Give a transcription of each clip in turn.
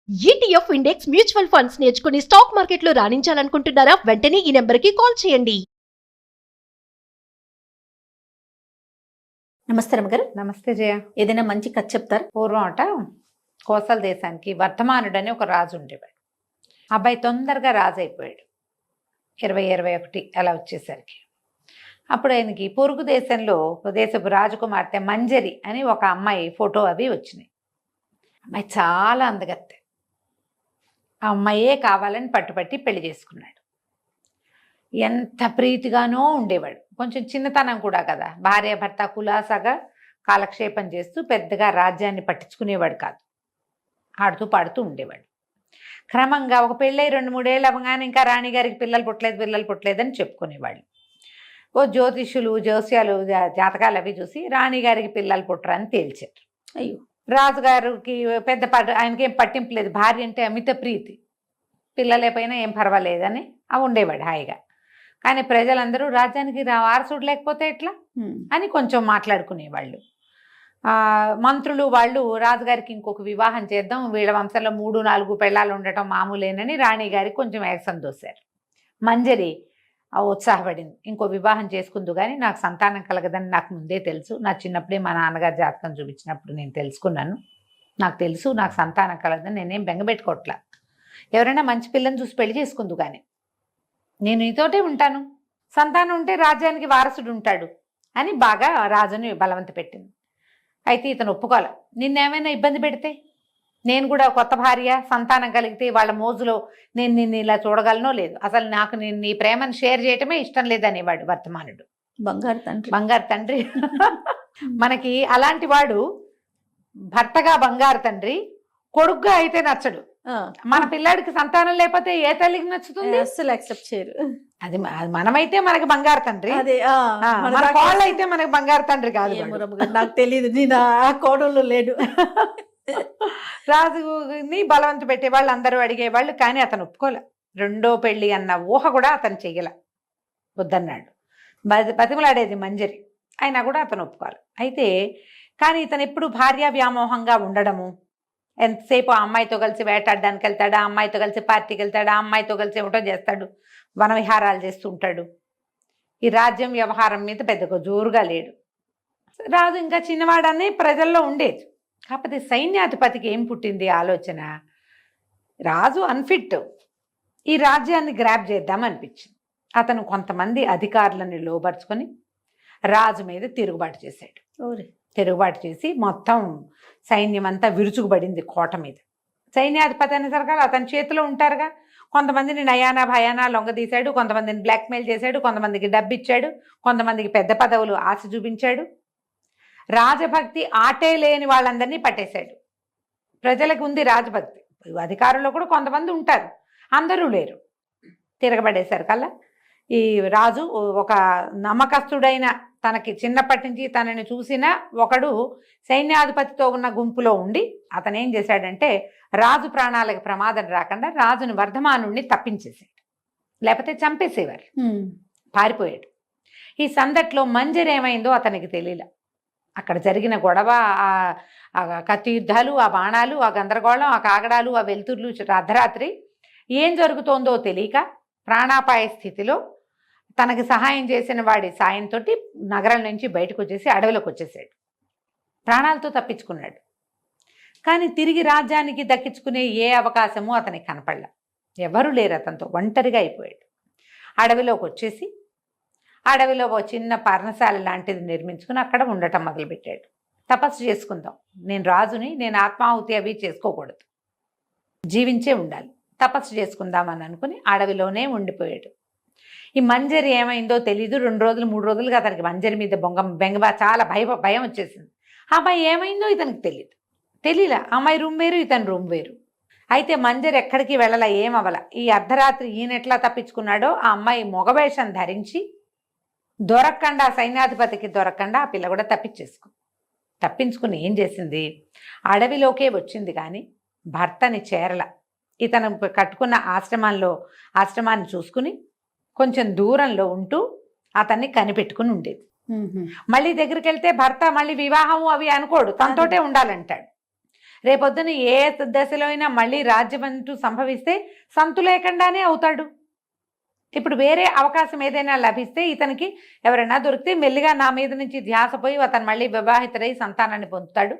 ETF index mutual funds నేర్చుకుని stock మార్కెట్లో రాణించాలనుకుంటున్నారా? వెంటనే ఈ నెంబర్కి కాల్ చేయండి. నమస్తే రమగారు. నమస్తే జయ. ఏదైనా మంచి కథ చెప్తారు? పూర్వం అట కోసల దేశానికి వర్ధమానుడని ఒక రాజు ఉండేవాడు. అబ్బాయి తొందరగా రాజు అయిపోయాడు. 20-21 అలా వచ్చేసరికి అప్పుడు ఆయనకి పొరుగు దేశంలో దేశపు రాజకుమార్తె మంజరి అని ఒక అమ్మాయి ఫోటో అవి వచ్చినాయి. అమ్మాయి చాలా అందగత్తె. ఆ అమ్మాయే కావాలని పట్టుపట్టి పెళ్లి చేసుకున్నాడు. ఎంత ప్రీతిగానో ఉండేవాడు. కొంచెం చిన్నతనం కూడా కదా, భార్య భర్త కులాసాగా కాలక్షేపం చేస్తూ పెద్దగా రాజ్యాన్ని పట్టించుకునేవాడు కాదు. ఆడుతూ పాడుతూ ఉండేవాడు. క్రమంగా ఒక పెళ్ళై 2-3 ఏళ్ళు అవగానే ఇంకా రాణిగారికి పిల్లలు పుట్టలేదని చెప్పుకునేవాళ్ళు. ఓ జ్యోతిష్యులు జోస్యాలు జాతకాలు అవి చూసి రాణిగారికి పిల్లలు పుట్టరని తేల్చారు. అయ్యో. రాజుగారికి పెద్ద ఆయనకి ఏం పట్టింపు లేదు. భార్య అంటే అమిత ప్రీతి. పిల్లలైపోయినా ఏం పర్వాలేదని ఉండేవాడు హాయిగా. కానీ ప్రజలందరూ రాజ్యానికి వారసుడు లేకపోతే ఎట్లా అని కొంచెం మాట్లాడుకునేవాళ్ళు. మంత్రులు వాళ్ళు రాజుగారికి ఇంకొక వివాహం చేద్దాం, వీళ్ళ వంశంలో 3-4 పెళ్ళాలు ఉండటం మామూలేనని రాణిగారికి కొంచెం ఏకసం దోశారు. మంజరి ఉత్సాహపడింది. ఇంకో వివాహం చేసుకుందు కానీ నాకు సంతానం కలగదని నాకు ముందే తెలుసు. నా చిన్నప్పుడే మా నాన్నగారు జాతకం చూపించినప్పుడు నేను తెలుసుకున్నాను. నాకు తెలుసు నాకు సంతానం కలగదని. నేనేం బెంగపెట్టుకోవట్లా. ఎవరైనా మంచి పిల్లని చూసి పెళ్లి చేసుకుందు కానీ నేను నీతోటే ఉంటాను. సంతానం ఉంటే రాజ్యానికి వారసుడు ఉంటాడు అని బాగా రాజుని బలవంత పెట్టింది. అయితే ఇతను ఒప్పుకోవాలి. నిన్నేమైనా ఇబ్బంది పెడితే నేను కూడా కొత్త భార్య సంతానం కలిగితే వాళ్ళ మోజులో నేను నిన్ను ఇలా చూడగలనో లేదు. అసలు నాకు నేను నీ ప్రేమను షేర్ చేయటమే ఇష్టం లేదనేవాడు వర్ధమానుడు. బంగారు తండ్రి మనకి అలాంటి వాడు భర్తగా బంగారు తండ్రి, కొడుకుగా అయితే నచ్చడు. మన పిల్లాడికి సంతానం లేకపోతే ఏ తల్లికి నచ్చుతుంది? అస్సలు యాక్సెప్ట్ చేయరు. అది మనమైతే మనకి బంగారు తండ్రి, మన కోళ్ళు అయితే మనకి బంగారు తండ్రి కాదు. నాకు తెలియదు, నేను ఆ కోడలు లేడు. రాజుని బలవంత పెట్టేవాళ్ళు అందరూ అడిగేవాళ్ళు. కానీ అతను ఒప్పుకోలే. 2వ పెళ్లి అన్న ఊహ కూడా అతను చెయ్యలే, వద్దన్నాడు. బతిమలాడేది మంజరి, అయినా కూడా అతను ఒప్పుకోవాలి. అయితే కానీ ఇతను ఎప్పుడు భార్యా వ్యామోహంగా ఉండడము, ఎంతసేపు ఆ అమ్మాయితో కలిసి వేటాడడానికి వెళ్తాడు, ఆ అమ్మాయితో కలిసి పార్టీకి వెళ్తాడు, ఆ అమ్మాయితో కలిసి ఏమిటో చేస్తాడు, వన విహారాలు చేస్తూ ఉంటాడు. ఈ రాజ్యం వ్యవహారం మీద పెద్దగా జోరుగా లేడు. రాజు ఇంకా చిన్నవాడని ప్రజల్లో ఉండేది. కాకపోతే సైన్యాధిపతికి ఏం పుట్టింది ఆలోచన, రాజు అన్ఫిట్, ఈ రాజ్యాన్ని గ్రాప్ చేద్దామనిపించింది. అతను కొంతమంది అధికారులను లోబర్చుకొని రాజు మీద తిరుగుబాటు చేశాడు. తిరుగుబాటు చేసి మొత్తం సైన్యం అంతా విరుచుకుపడింది కోట మీద. సైన్యాధిపతి అనేసరికి అతని చేతిలో ఉంటారుగా. కొంతమందిని నయానా భయానా లొంగదీశాడు, కొంతమందిని బ్లాక్మెయిల్ చేశాడు, కొంతమందికి డబ్బు ఇచ్చాడు, కొంతమందికి పెద్ద పదవులు ఆశ చూపించాడు. రాజభక్తి ఆటే లేని వాళ్ళందరినీ పట్టేశాడు. ప్రజలకు ఉంది రాజభక్తి, అధికారుల్లో కూడా కొంతమంది ఉంటారు, అందరూ లేరు. తిరగబడేశారు కల్లా. ఈ రాజు ఒక నమ్మకస్తుడైన, తనకి చిన్నప్పటి నుంచి తనని చూసిన ఒకడు సైన్యాధిపతితో ఉన్న గుంపులో ఉండి అతను ఏం చేశాడంటే రాజు ప్రాణాలకు ప్రమాదం రాకుండా రాజుని వర్ధమానుడిని తప్పించేసాడు, లేకపోతే చంపేసేవారు. పారిపోయాడు. ఈ సందట్లో మంజరి ఏమైందో అతనికి తెలియలే. అక్కడ జరిగిన గొడవ, ఆ కత్తి యుద్ధాలు, ఆ బాణాలు, ఆ గందరగోళం, ఆ కాగడాలు, ఆ వెలుతుర్లు, అర్ధరాత్రి ఏం జరుగుతోందో తెలియక ప్రాణాపాయ స్థితిలో తనకి సహాయం చేసిన వాడి సాయంతో నగరం నుంచి బయటకు వచ్చేసి అడవిలోకి వచ్చేసాడు. ప్రాణాలతో తప్పించుకున్నాడు. కానీ తిరిగి రాజ్యానికి దక్కించుకునే ఏ అవకాశమూ అతనికి కనపడలే. ఎవరు లేరు అతనితో, ఒంటరిగా అయిపోయాడు. అడవిలోకి వచ్చేసి అడవిలో ఒక చిన్న పర్ణశాల లాంటిది నిర్మించుకుని అక్కడ ఉండటం మొదలుపెట్టాడు. తపస్సు చేసుకుందాం, నేను రాజుని, నేను ఆత్మాహుతి అవి చేసుకోకూడదు, జీవించే ఉండాలి, తపస్సు చేసుకుందామని అనుకుని అడవిలోనే ఉండిపోయాడు. ఈ మంజరి ఏమైందో తెలీదు. 2 రోజులు 3 రోజులుగా అతనికి మంజరి మీద బెంగ చాలా భయం వచ్చేసింది. ఆ అమ్మాయి ఏమైందో ఇతనికి తెలియలా. అమ్మాయి రూమ్ వేరు, ఇతని రూమ్ వేరు. అయితే మంజరి ఎక్కడికి వెళ్ళలా, ఏమవల. ఈ అర్ధరాత్రి ఈయనెట్లా తప్పించుకున్నాడో ఆ అమ్మాయి మొగవేషం ధరించి దొరకకుండా, సైన్యాధిపతికి దొరకకుండా ఆ పిల్ల కూడా తప్పించుకుని ఏం చేసింది, అడవిలోకే వచ్చింది. కానీ భర్తని చేరల. ఇతను కట్టుకున్న ఆశ్రమాన్ని చూసుకుని కొంచెం దూరంలో ఉంటూ అతన్ని కనిపెట్టుకుని ఉండేది. మళ్ళీ దగ్గరికి వెళ్తే భర్త మళ్ళీ వివాహము అవి అనుకోడు, తనతోటే ఉండాలంటాడు. రేపొద్దున ఏ దశలో అయినా మళ్ళీ రాజ్యం అంటూ సంభవిస్తే సంతు లేకుండానే అవుతాడు. ఇప్పుడు వేరే అవకాశం ఏదైనా లభిస్తే ఇతనికి ఎవరైనా దొరికితే మెల్లిగా నా మీద నుంచి ధ్యాస పోయి అతను మళ్ళీ వివాహితుడై సంతానాన్ని పొందుతాడు.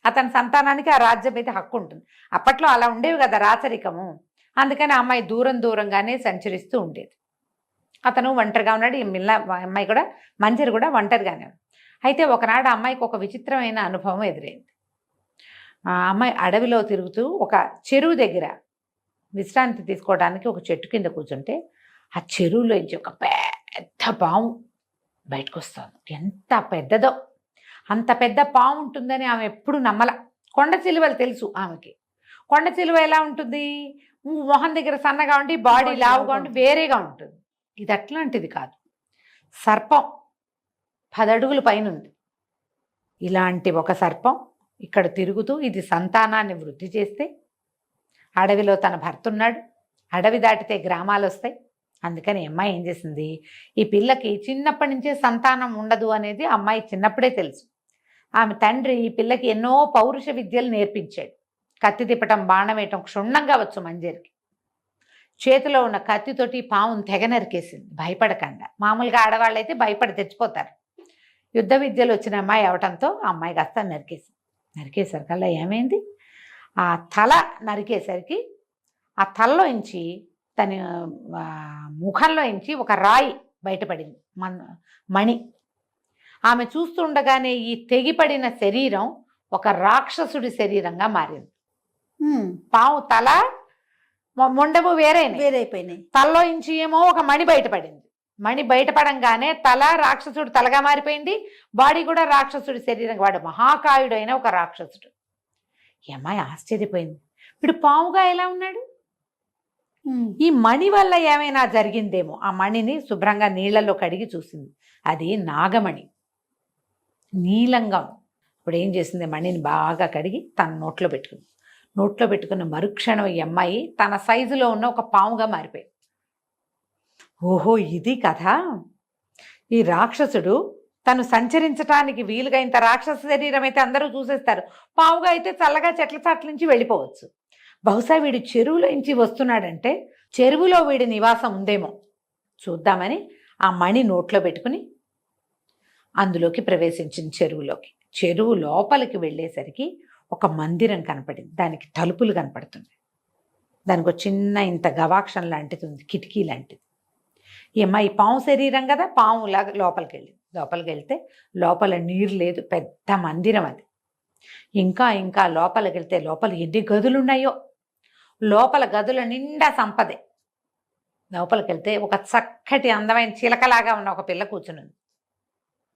అతని సంతానానికి ఆ రాజ్యం మీద హక్కు ఉంటుంది. అప్పట్లో అలా ఉండేవి కదా రాచరికము. అందుకని ఆ అమ్మాయి దూరంగానే సంచరిస్తూ ఉండేది. అతను ఒంటరిగా ఉన్నాడు. ఈ అమ్మాయి కూడా మంజరి కూడా ఒంటరిగానే ఉంది. అయితే ఒకనాడు ఆ అమ్మాయికి ఒక విచిత్రమైన అనుభవం ఎదురైంది. ఆ అమ్మాయి అడవిలో తిరుగుతూ ఒక చెరువు దగ్గర విశ్రాంతి తీసుకోవడానికి ఒక చెట్టు కింద కూర్చుంటే ఆ చెరువులోంచి ఒక పెద్ద పాము బయటకు వస్తుంది. ఎంత పెద్దదో! అంత పెద్ద పాము ఉంటుందని ఆమె ఎప్పుడు నమ్మల. కొండ చిలువలు తెలుసు ఆమెకి. కొండ చిలువ ఎలా ఉంటుంది? మొహం దగ్గర సన్నగా ఉండి బాడీ లావుగా ఉండి వేరేగా ఉంటుంది. ఇది అట్లాంటిది కాదు. సర్పం 10 అడుగుల పైన ఉంది. ఇలాంటి ఒక సర్పం ఇక్కడ తిరుగుతూ ఇది సంతానాన్ని వృద్ధి చేస్తే, అడవిలో తన భర్త ఉన్నాడు, అడవి దాటితే గ్రామాలు వస్తాయి. అందుకని అమ్మాయి ఏం చేసింది, ఈ పిల్లకి చిన్నప్పటి నుంచే సంతానం ఉండదు అనేది అమ్మాయి చిన్నప్పుడే తెలుసు. ఆమె తండ్రి ఈ పిల్లకి ఎన్నో పౌరుష విద్యలు నేర్పించాడు. కత్తి తిప్పటం, బాణం వేయటం క్షుణ్ణంగా వచ్చు మంజరికి. చేతిలో ఉన్న కత్తితోటి పామును తెగ నరికేసింది భయపడకుండా. మామూలుగా ఆడవాళ్ళు అయితే భయపడి తెచ్చిపోతారు. యుద్ధ విద్యలు వచ్చిన అమ్మాయి అవటంతో ఆ అమ్మాయి కాస్త నరికేసరికల్లా ఏమైంది, ఆ తల నరికేసరికి ఆ తలలోంచి తన ముఖంలో నుంచి ఒక రాయి బయటపడింది, మణి. ఆమె చూస్తుండగానే ఈ తెగిపడిన శరీరం ఒక రాక్షసుడి శరీరంగా మారింది. పాము తల మొండము వేరైపోయినాయి. తలలో నుంచి ఏమో ఒక మణి బయటపడింది. మణి బయటపడంగానే తల రాక్షసుడు తలగా మారిపోయింది, బాడీ కూడా రాక్షసుడి శరీరం. వాడు మహాకాయుడు అయిన ఒక రాక్షసుడు. ఈ అమ్మాయి ఆశ్చర్యపోయింది, వీడు పాముగా ఎలా ఉన్నాడు? ఈ మణి వల్ల ఏమైనా జరిగిందేమో. ఆ మణిని శుభ్రంగా నీళ్లలో కడిగి చూసింది. అది నాగమణి, నీలంగా. ఇప్పుడు ఏం చేసింది, మణిని బాగా కడిగి తన నోట్లో పెట్టుకుంది. నోట్లో పెట్టుకున్న మరుక్షణం ఈ అమ్మాయి తన సైజులో ఉన్న ఒక పాముగా మారిపోయింది. ఓహో, ఇది కథ. ఈ రాక్షసుడు తను సంచరించడానికి వీలుగా, ఇంత రాక్షస శరీరం అయితే అందరూ చూసేస్తారు, పావుగా అయితే చల్లగా చెట్ల చాట్ల నుంచి వెళ్ళిపోవచ్చు. బహుశా వీడు చెరువులో నుంచి వస్తున్నాడంటే చెరువులో వీడి నివాసం ఉందేమో చూద్దామని ఆ మణి నోట్లో పెట్టుకుని అందులోకి ప్రవేశించింది. చెరువు లోపలికి వెళ్ళేసరికి ఒక మందిరం కనపడింది. దానికి తలుపులు కనపడుతుంది. దానికి ఒక చిన్న ఇంత గవాక్షం లాంటిది ఉంది, కిటికీ లాంటిది. ఈ అమ్మాయి పాము శరీరం కదా, పాములాగా లోపలికి వెళ్ళింది. లోపలికి వెళ్తే లోపల నీరు లేదు, పెద్ద మందిరం అది. ఇంకా లోపలికి వెళ్తే లోపల ఎన్ని గదులు ఉన్నాయో. లోపల గదుల నిండా సంపదే. లోపలికి వెళ్తే ఒక చక్కటి అందమైన చిలకలాగా ఉన్న ఒక పిల్ల కూర్చుని ఉంది.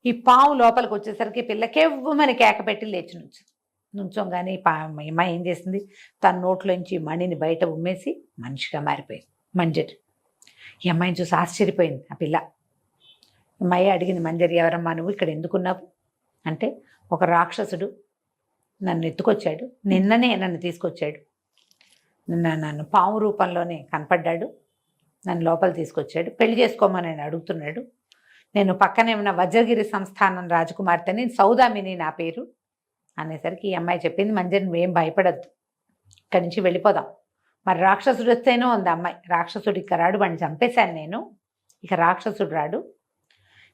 ఈ పాము లోపలికి వచ్చేసరికి పిల్లకెవ్వమని కేకపెట్టి లేచి నుంచోగానే అమ్మాయి ఏం చేసింది, తన నోట్లోంచి మణిని బయట ఉమ్మేసి మనిషిగా మారిపోయింది మంజరి. ఈ అమ్మాయిని చూసి ఆశ్చర్యపోయింది ఆ పిల్ల. అమ్మాయి అడిగింది, మంజరి ఎవరమ్మా నువ్వు, ఇక్కడ ఎందుకున్నావు అంటే, ఒక రాక్షసుడు నన్ను ఎత్తుకొచ్చాడు, నిన్ననే నన్ను తీసుకొచ్చాడు, నన్ను పాము రూపంలోనే కనపడ్డాడు, నన్ను లోపల తీసుకొచ్చాడు, పెళ్లి చేసుకోమని ఆయన అడుగుతున్నాడు. నేను పక్కనే ఉన్న వజ్రగిరి సంస్థానం రాజకుమార్తెని, సౌదామిని నా పేరు అనేసరికి ఈ అమ్మాయి చెప్పింది, మంజరి నువ్వేం భయపడద్దు, ఇక్కడి నుంచి వెళ్ళిపోదాం. మరి రాక్షసుడు వస్తేనో ఉంది అమ్మాయి. రాక్షసుడు ఇక రాడు, వాడిని చంపేశాను నేను, ఇక రాక్షసుడు రాడు.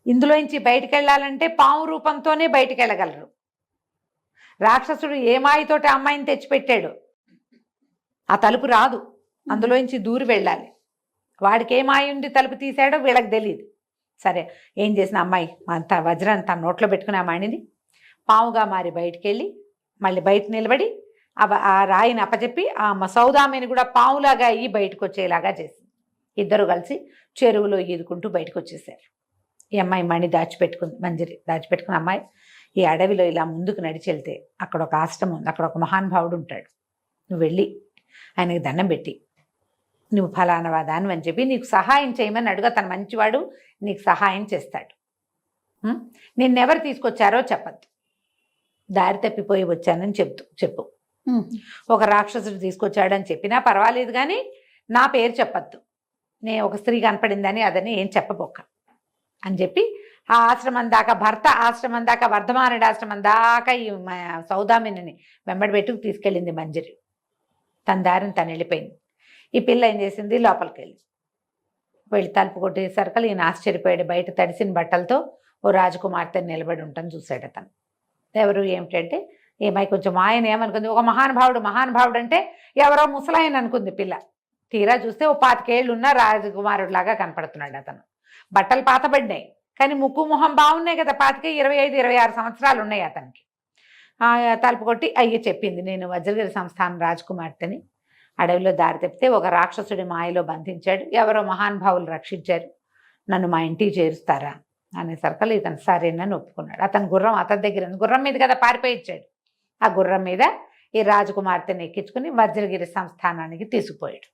ఇందులోంచి బయటికి వెళ్ళాలంటే పాము రూపంతోనే బయటికి వెళ్ళగలరు. రాక్షసుడు ఏ మాయతోటి అమ్మాయిని తెచ్చిపెట్టాడు, ఆ తలుపు రాదు, అందులోంచి దూరి వెళ్ళాలి. వాడికి ఏ మాయ ఉండి తలుపు తీసాడో వీళ్ళకి తెలియదు. సరే, ఏం చేసిన అమ్మాయి అంత వజ్రాన్ని తన నోట్లో పెట్టుకుని ఆ మణిని పాముగా మారి బయటికి వెళ్ళి మళ్ళీ బయట నిలబడి ఆ రాయిని అప్పచెప్పి ఆ సౌదామిని కూడా పాములాగా అయ్యి బయటకు వచ్చేలాగా చేసింది. ఇద్దరు కలిసి చెరువులో ఈదుకుంటూ బయటకు వచ్చేసారు. ఈ అమ్మాయి మణి మంజరి దాచిపెట్టుకున్న అమ్మాయి ఈ అడవిలో ఇలా ముందుకు నడిచి వెళ్తే అక్కడ ఒక ఆశ్రమం ఉంది, అక్కడ ఒక మహానుభావుడు ఉంటాడు. నువ్వు వెళ్ళి ఆయనకి దండం పెట్టి నువ్వు ఫలానా దాని అని చెప్పి నీకు సహాయం చేయమని అడుగు. తను మంచివాడు, నీకు సహాయం చేస్తాడు. నిన్నెవరు తీసుకొచ్చారో చెప్పద్దు, దారి తప్పిపోయి వచ్చానని చెప్పు. ఒక రాక్షసుడు తీసుకొచ్చాడని చెప్పినా పర్వాలేదు, కానీ నా పేరు చెప్పద్దు, నేను ఒక స్త్రీ కనపడిందని అదని ఏం చెప్పబోక్క అని చెప్పి ఆ ఆశ్రమం దాకా, భర్త ఆశ్రమం దాకా, వర్ధమానుడి ఆశ్రమం దాకా ఈ సౌదామిని వెంబడి పెట్టుకు తీసుకెళ్ళింది మంజరి. తన దారిని తను వెళ్ళిపోయింది. ఈ పిల్ల ఏం చేసింది, లోపలికి వెళ్ళి తలుపు కొట్టేసరికి ఈయన ఆశ్చర్యపోయాడు. బయట తడిసిన బట్టలతో ఓ రాజకుమార్తె నిలబడి ఉంటాను చూశాడు అతను. ఎవరు ఏమిటంటే, ఏమై కొంచెం ఆయన ఏమనుకుంది, ఒక మహానుభావుడు అంటే ఎవరో ముసలాయన అనుకుంది పిల్ల. తీరా చూస్తే ఓ 25 ఏళ్ళు ఉన్న రాజకుమారుడిలాగా కనపడుతున్నాడు అతను. బట్టలు పాతబడినాయి కానీ ముక్కు మొహం బాగున్నాయి కదా. 25, 25, 26 సంవత్సరాలు ఉన్నాయి అతనికి. తలుపు కొట్టి అయ్యి చెప్పింది, నేను వజ్రగిరి సంస్థానం రాజకుమార్తెని. అడవిలో దారి తప్పితే ఒక రాక్షసుడి మాయలో బంధించాడు, ఎవరో మహానుభావులు రక్షించారు, నన్ను మా ఇంటికి చేరుస్తారా అనేసరికలు ఇతను సరేనని ఒప్పుకున్నాడు. అతను గుర్రం అతని దగ్గర గుర్రం మీద కదా పారిపోయి ఇచ్చాడు. ఆ గుర్రం మీద ఈ రాజకుమార్తెని ఎక్కించుకుని వజ్రగిరి సంస్థానానికి తీసుకుపోయాడు.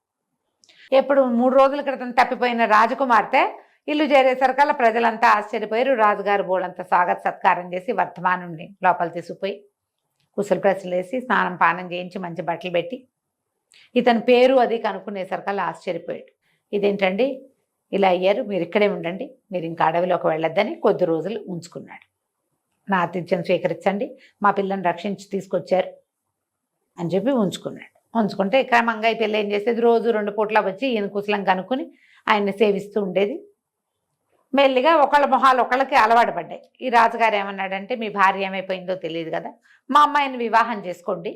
ఎప్పుడు 3 రోజుల క్రితం తప్పిపోయిన రాజకుమార్తె ఇల్లు చేరేసరికల్లా ప్రజలంతా ఆశ్చర్యపోయారు. రాజుగారు బోళంత స్వాగత సత్కారం చేసి వర్ధమానుడిని లోపల తీసుకుపోయి కుశల ప్రశ్నలు వేసి స్నానం పానం చేయించి మంచి బట్టలు పెట్టి ఇతని పేరు అది కనుక్కునేసరికల్లా ఆశ్చర్యపోయాడు. ఇదేంటండి ఇలా అయ్యారు, మీరు ఇక్కడే ఉండండి, మీరు ఇంకా అడవిలోకి వెళ్ళొద్దని కొద్ది రోజులు ఉంచుకున్నాడు. నా ఆతిథ్యం స్వీకరించండి, మా పిల్లని రక్షించి తీసుకొచ్చారు అని చెప్పి ఉంచుకున్నాడు. ఉంచుకుంటే క్రమంగా ఈ పిల్ల ఏం చేసేది, రోజు 2 పూట్ల వచ్చి ఈయన కుశలం కనుక్కొని ఆయన్ని సేవిస్తూ ఉండేది. మెల్లిగా ఒకళ్ళ మొహాలు ఒకళ్ళకి అలవాటు పడ్డాయి. ఈ రాజుగారు ఏమన్నాడంటే, మీ భార్య ఏమైపోయిందో తెలియదు కదా, మా అమ్మాయిని వివాహం చేసుకోండి,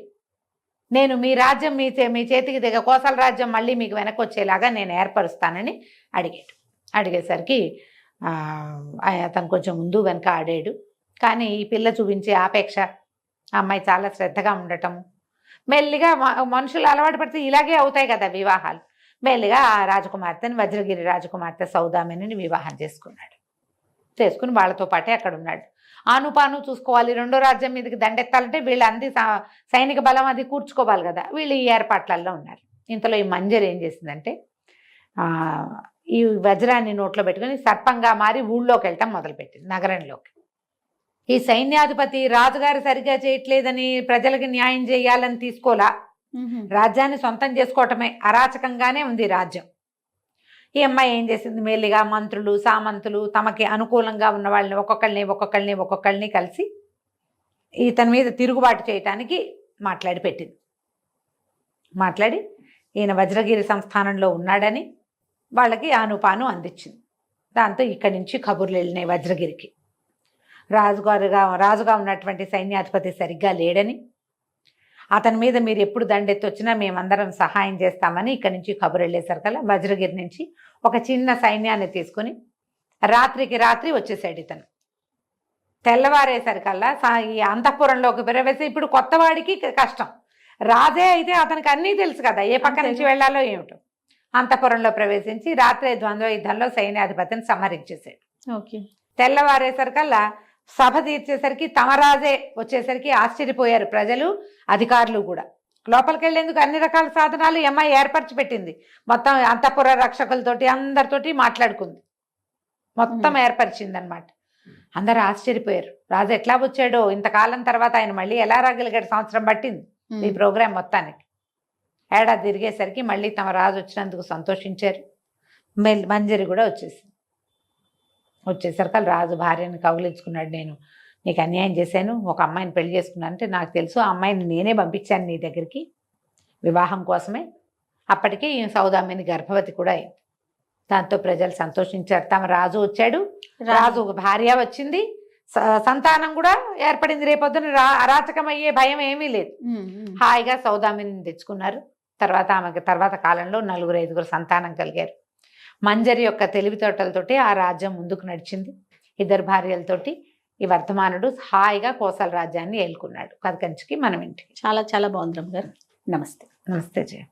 నేను మీ రాజ్యం మీ చేతికి దిగ కోసల రాజ్యం మళ్ళీ మీకు వెనక్కి వచ్చేలాగా నేను ఏర్పరుస్తానని అడిగాడు. అడిగేసరికి అతను కొంచెం ముందు వెనక ఆడాడు. కానీ ఈ పిల్ల చూపించే ఆపేక్ష, అమ్మాయి చాలా శ్రద్ధగా ఉండటం, మెల్లిగా మనుషులు అలవాటు పడితే ఇలాగే అవుతాయి కదా వివాహాలు. మెల్లిగా ఆ రాజకుమార్తెని, వజ్రగిరి రాజకుమార్తె సౌదామిని వివాహం చేసుకున్నాడు. చేసుకుని వాళ్ళతో పాటే అక్కడ ఉన్నాడు. ఆనుపాను చూసుకోవాలి, 2వ రాజ్యం మీదకి దండెత్తాలంటే వీళ్ళు అంది సైనిక బలం అది కూర్చుకోవాలి కదా, వీళ్ళు ఈ ఏర్పాట్లలో ఉన్నారు. ఇంతలో ఈ మంజరి ఏం చేసిందంటే, ఈ వజ్రాన్ని నోట్లో పెట్టుకుని సర్పంగా మారి ఊళ్ళోకి వెళ్ళటం మొదలుపెట్టింది, నగరంలోకి. ఈ సైన్యాధిపతి రాజుగారు సరిగ్గా చేయట్లేదని ప్రజలకి న్యాయం చేయాలని తీసుకోలా, రాజ్యాన్ని సొంతం చేసుకోవటమే అరాచకంగానే ఉంది రాజ్యం. ఈ అమ్మాయి ఏం చేసింది, మెల్లిగా మంత్రులు సామంతులు తమకి అనుకూలంగా ఉన్న వాళ్ళని ఒక్కొక్కళ్ళని కలిసి ఇతని మీద తిరుగుబాటు చేయటానికి పెట్టింది. మాట్లాడి ఈయన వజ్రగిరి సంస్థానంలో ఉన్నాడని వాళ్ళకి ఆనుపాను అందించింది. దాంతో ఇక్కడి నుంచి కబుర్లు వెళ్ళినాయి వజ్రగిరికి. రాజుగా ఉన్నటువంటి సైన్యాధిపతి సరిగ్గా లేడని, అతని మీద మీరు ఎప్పుడు దండెత్తొచ్చినా మేమందరం సహాయం చేస్తామని ఇక్కడి నుంచి కబురు వెళ్ళేసరికల్లా వజ్రగిరి నుంచి ఒక చిన్న సైన్యాన్ని తీసుకుని రాత్రికి రాత్రి వచ్చేసాడు ఇతను. తెల్లవారేసరికల్లా ఈ అంతఃపురంలోకి ప్రవేశం. ఇప్పుడు కొత్తవాడికి కష్టం, రాజే అయితే అతనికి అన్నీ తెలుసు కదా, ఏ పక్క నుంచి వెళ్ళాలో ఏమిటో. అంతఃపురంలో ప్రవేశించి రాత్రి ద్వంద్వ యుద్ధంలో సైన్యాధిపతిని సంహరించేశాడు. ఓకే. తెల్లవారేసరికల్లా సభ తీర్చేసరికి తమ రాజే వచ్చేసరికి ఆశ్చర్యపోయారు ప్రజలు, అధికారులు కూడా. లోపలికి వెళ్ళేందుకు అన్ని రకాల సాధనాలు అమ్మాయి ఏర్పరిచి పెట్టింది. మొత్తం అంతఃపుర రక్షకులతోటి అందరితోటి మాట్లాడుకుంది, మొత్తం ఏర్పరిచింది అనమాట. అందరూ ఆశ్చర్యపోయారు, రాజు ఎట్లా వచ్చాడో, ఇంతకాలం తర్వాత ఆయన మళ్ళీ ఎలా రాగలిగాడు, సంవత్సరం పట్టింది ఈ ప్రోగ్రాం మొత్తానికి. ఏడాది తిరిగేసరికి మళ్ళీ తమ రాజు వచ్చినందుకు సంతోషించారు. మంజరి కూడా వచ్చేసరికి రాజు భార్యను కౌగిలించుకున్నాడు. నేను నీకు అన్యాయం చేశాను, ఒక అమ్మాయిని పెళ్లి చేసుకున్నాను అంటే నాకు తెలుసు, ఆ అమ్మాయిని నేనే పంపించాను నీ దగ్గరికి వివాహం కోసమే. అప్పటికే ఈ సౌదామిని గర్భవతి కూడా అయింది. దాంతో ప్రజలు సంతోషించారు, తమ రాజు వచ్చాడు, రాజు భార్య వచ్చింది, సంతానం కూడా ఏర్పడింది. రేపొద్దున అరాచకం అయ్యే భయం ఏమీ లేదు. హాయిగా సౌదామిని తెచ్చుకున్నారు. తర్వాత కాలంలో 4-5 సంతానం కలిగారు. మంజరి యొక్క తెలివితేటలతోటి ఆ రాజ్యం ముందుకు నడిచింది. 2 భార్యలతోటి ఈ వర్ధమానుడు హాయిగా కోసల రాజ్యాన్ని ఏలుకున్నాడు. కథ కంచికి మనం ఇంటికి. చాలా చాలా బాగుంది రమ్య గారు. నమస్తే. నమస్తే జయ.